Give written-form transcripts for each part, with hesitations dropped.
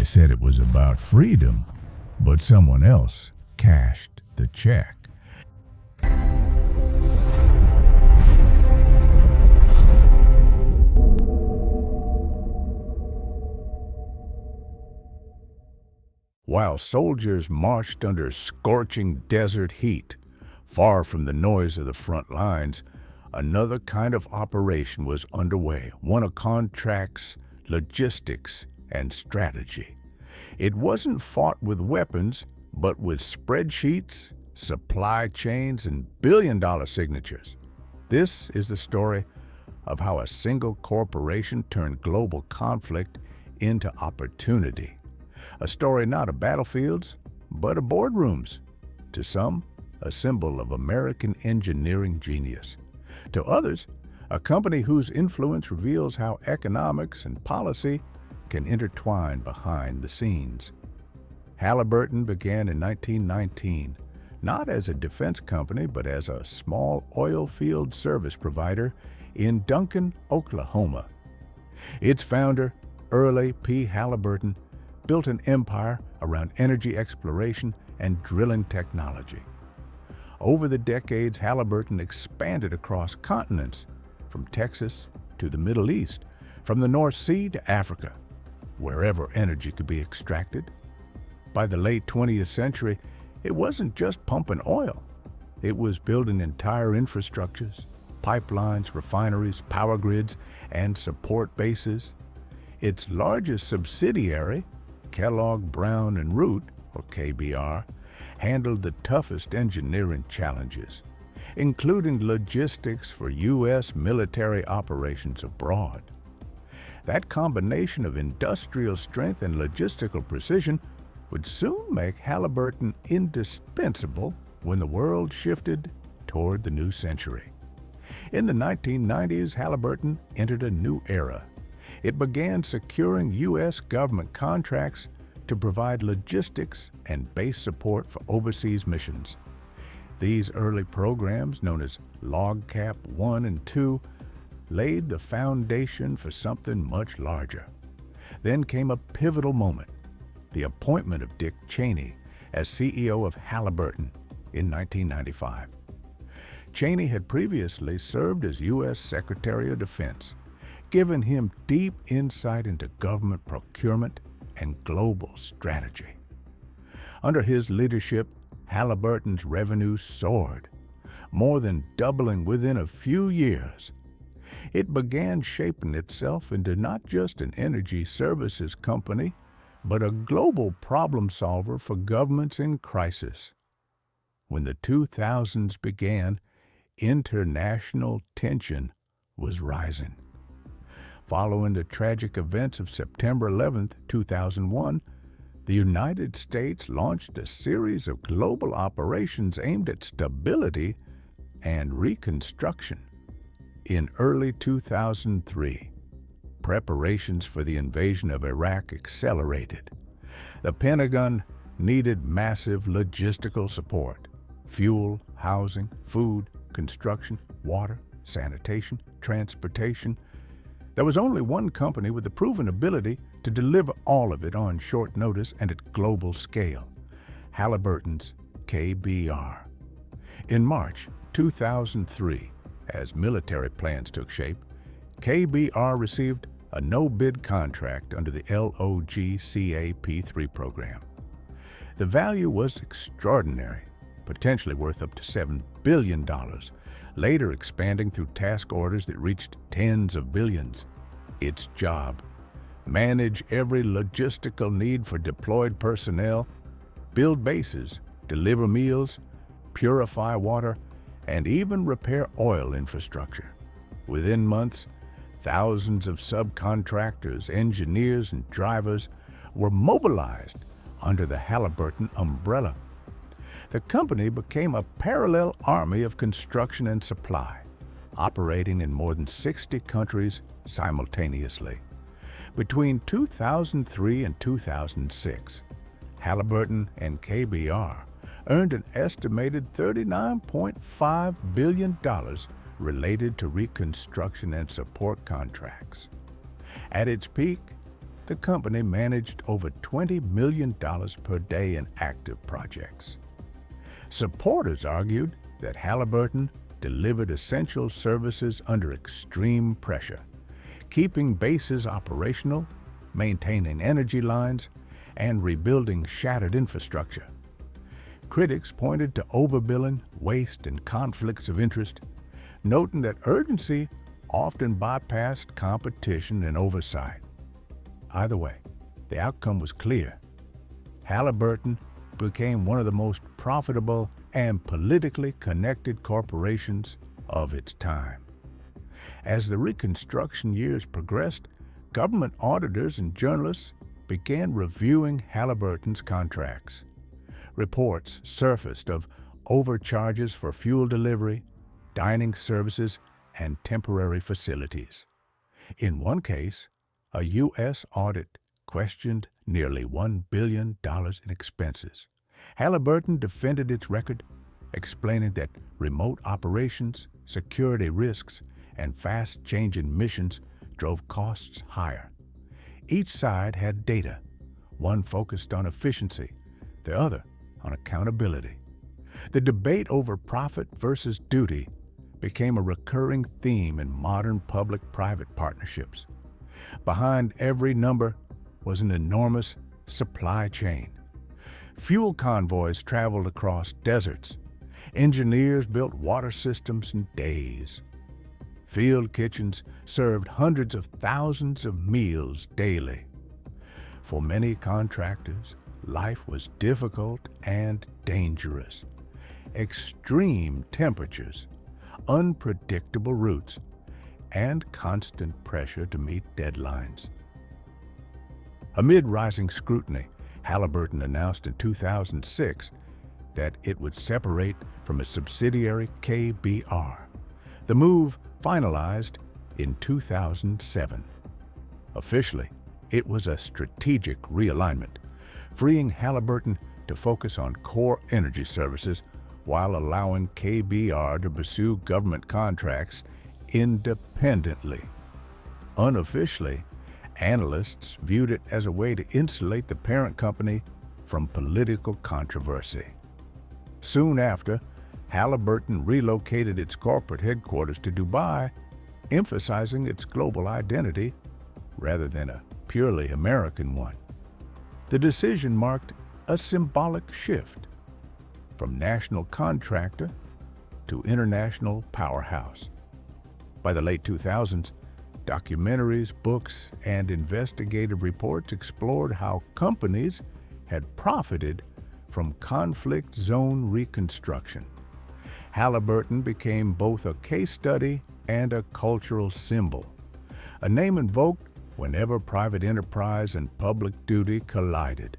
They said it was about freedom, but someone else cashed the check. While soldiers marched under scorching desert heat, far from the noise of the front lines, another kind of operation was underway, one of contracts, logistics, and strategy. It wasn't fought with weapons, but with spreadsheets, supply chains, and billion-dollar signatures. This is the story of how a single corporation turned global conflict into opportunity. A story not of battlefields, but of boardrooms. To some, a symbol of American engineering genius. To others, a company whose influence reveals how economics and policy can intertwine behind the scenes. Halliburton began in 1919, not as a defense company, but as a small oil field service provider in Duncan, Oklahoma. Its founder, Early P. Halliburton, built an empire around energy exploration and drilling technology. Over the decades, Halliburton expanded across continents, from Texas to the Middle East, from the North Sea to Africa, wherever energy could be extracted. By the late 20th century, it wasn't just pumping oil. It was building entire infrastructures, pipelines, refineries, power grids, and support bases. Its largest subsidiary, Kellogg, Brown & Root, or KBR, handled the toughest engineering challenges, including logistics for U.S. military operations abroad. That combination of industrial strength and logistical precision would soon make Halliburton indispensable when the world shifted toward the new century. In the 1990s, Halliburton entered a new era. It began securing U.S. government contracts to provide logistics and base support for overseas missions. These early programs, known as LOGCAP I and II, laid the foundation for something much larger. Then came a pivotal moment, the appointment of Dick Cheney as CEO of Halliburton in 1995. Cheney had previously served as U.S. Secretary of Defense, giving him deep insight into government procurement and global strategy. Under his leadership, Halliburton's revenue soared, more than doubling within a few years. It began shaping itself into not just an energy services company, but a global problem solver for governments in crisis. When the 2000s began, international tension was rising. Following the tragic events of September 11, 2001, the United States launched a series of global operations aimed at stability and reconstruction. In early 2003, preparations for the invasion of Iraq accelerated. The Pentagon needed massive logistical support: fuel, housing, food, construction, water, sanitation, transportation. There was only one company with the proven ability to deliver all of it on short notice and at global scale: Halliburton's KBR. In March 2003, as military plans took shape, KBR received a no-bid contract under the LOGCAP-3 program. The value was extraordinary, potentially worth up to $7 billion, later expanding through task orders that reached tens of billions. Its job: manage every logistical need for deployed personnel, build bases, deliver meals, purify water, and even repair oil infrastructure. Within months, thousands of subcontractors, engineers, and drivers were mobilized under the Halliburton umbrella. The company became a parallel army of construction and supply, operating in more than 60 countries simultaneously. Between 2003 and 2006, Halliburton and KBR earned an estimated $39.5 billion related to reconstruction and support contracts. At its peak, the company managed over $20 million per day in active projects. Supporters argued that Halliburton delivered essential services under extreme pressure, keeping bases operational, maintaining energy lines, and rebuilding shattered infrastructure. Critics pointed to overbilling, waste, and conflicts of interest, noting that urgency often bypassed competition and oversight. Either way, the outcome was clear. Halliburton became one of the most profitable and politically connected corporations of its time. As the Reconstruction years progressed, government auditors and journalists began reviewing Halliburton's contracts. Reports surfaced of overcharges for fuel delivery, dining services, and temporary facilities. In one case, a U.S. audit questioned nearly $1 billion in expenses. Halliburton defended its record, explaining that remote operations, security risks, and fast-changing missions drove costs higher. Each side had data, one focused on efficiency, the other on accountability. The debate over profit versus duty became a recurring theme in modern public-private partnerships. Behind every number was an enormous supply chain. Fuel convoys traveled across deserts. Engineers built water systems in days. Field kitchens served hundreds of thousands of meals daily. For many contractors, life was difficult and dangerous. Extreme temperatures, unpredictable routes, and constant pressure to meet deadlines. Amid rising scrutiny, Halliburton announced in 2006 that it would separate from its subsidiary KBR. The move finalized in 2007. Officially, it was a strategic realignment, freeing Halliburton to focus on core energy services while allowing KBR to pursue government contracts independently. Unofficially, analysts viewed it as a way to insulate the parent company from political controversy. Soon after, Halliburton relocated its corporate headquarters to Dubai, emphasizing its global identity rather than a purely American one. The decision marked a symbolic shift from national contractor to international powerhouse. By the late 2000s, documentaries, books, and investigative reports explored how companies had profited from conflict zone reconstruction. Halliburton became both a case study and a cultural symbol, a name invoked whenever private enterprise and public duty collided.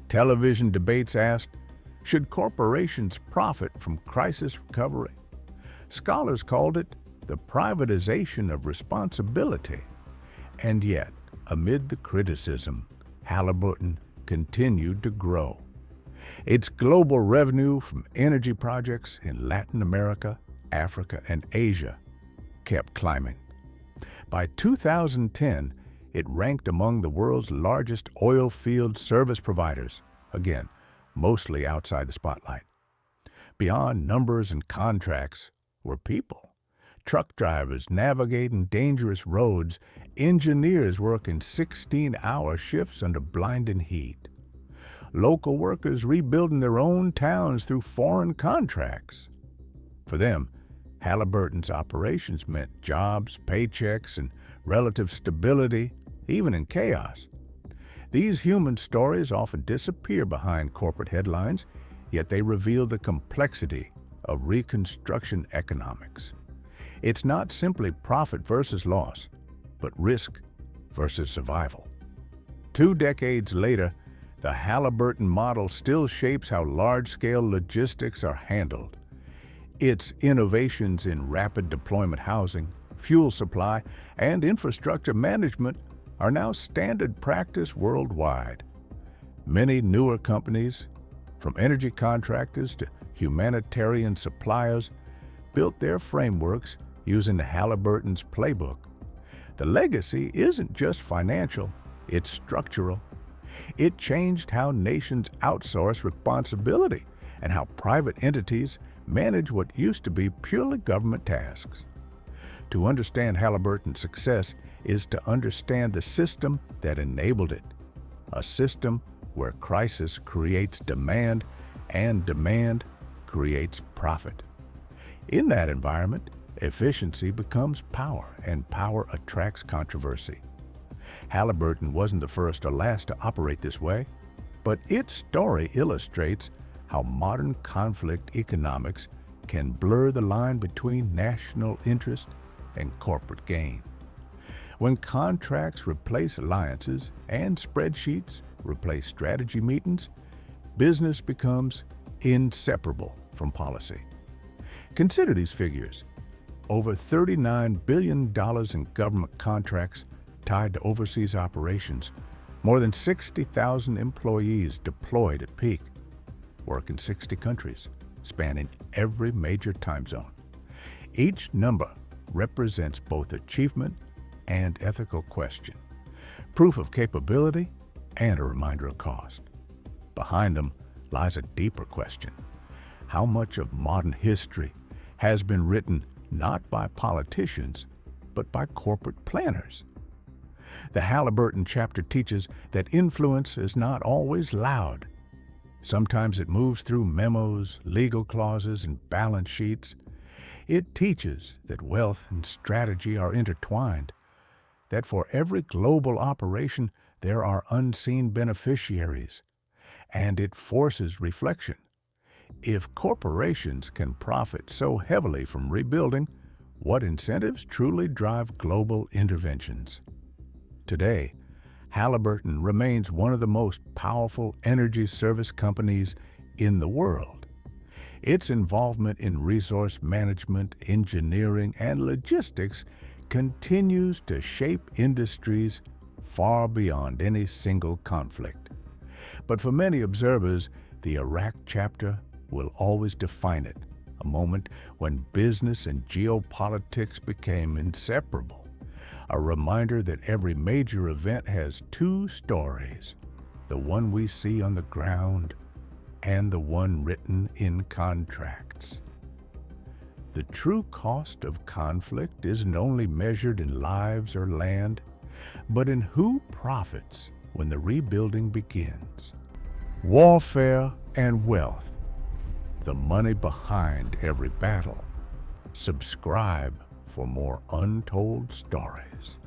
Television debates asked, should corporations profit from crisis recovery? Scholars called it the privatization of responsibility. And yet, amid the criticism, Halliburton continued to grow. Its global revenue from energy projects in Latin America, Africa, and Asia kept climbing. By 2010, it ranked among the world's largest oil field service providers, again, mostly outside the spotlight. Beyond numbers and contracts were people. Truck drivers navigating dangerous roads, engineers working 16-hour shifts under blinding heat, local workers rebuilding their own towns through foreign contracts. For them, Halliburton's operations meant jobs, paychecks, and relative stability, even in chaos. These human stories often disappear behind corporate headlines, yet they reveal the complexity of Reconstruction economics. It's not simply profit versus loss, but risk versus survival. 2 decades later, the Halliburton model still shapes how large-scale logistics are handled. Its innovations in rapid deployment housing, fuel supply, and infrastructure management are now standard practice worldwide. Many newer companies, from energy contractors to humanitarian suppliers, built their frameworks using the Halliburton's playbook. The legacy isn't just financial, It's structural. It changed how nations outsource responsibility and how private entities manage what used to be purely government tasks. To understand Halliburton's success is to understand the system that enabled it, a system where crisis creates demand and demand creates profit. In that environment, efficiency becomes power, and power attracts controversy. Halliburton wasn't the first or last to operate this way, but its story illustrates how modern conflict economics can blur the line between national interest and corporate gain. When contracts replace alliances and spreadsheets replace strategy meetings, business becomes inseparable from policy. Consider these figures. Over $39 billion in government contracts tied to overseas operations, more than 60,000 employees deployed at peak, work in 60 countries, spanning every major time zone. Each number represents both achievement and ethical question, proof of capability and a reminder of cost. Behind them lies a deeper question. How much of modern history has been written not by politicians, but by corporate planners? The Halliburton chapter teaches that influence is not always loud. Sometimes it moves through memos, legal clauses, and balance sheets. It teaches that wealth and strategy are intertwined, that for every global operation there are unseen beneficiaries, and it forces reflection. If corporations can profit so heavily from rebuilding, what incentives truly drive global interventions? Today, Halliburton remains one of the most powerful energy service companies in the world. Its involvement in resource management, engineering, and logistics continues to shape industries far beyond any single conflict. But for many observers, the Iraq chapter will always define it, a moment when business and geopolitics became inseparable, a reminder that every major event has two stories, the one we see on the ground and the one written in contracts. The true cost of conflict isn't only measured in lives or land, but in who profits when the rebuilding begins. Warfare and wealth, the money behind every battle. Subscribe for more untold stories.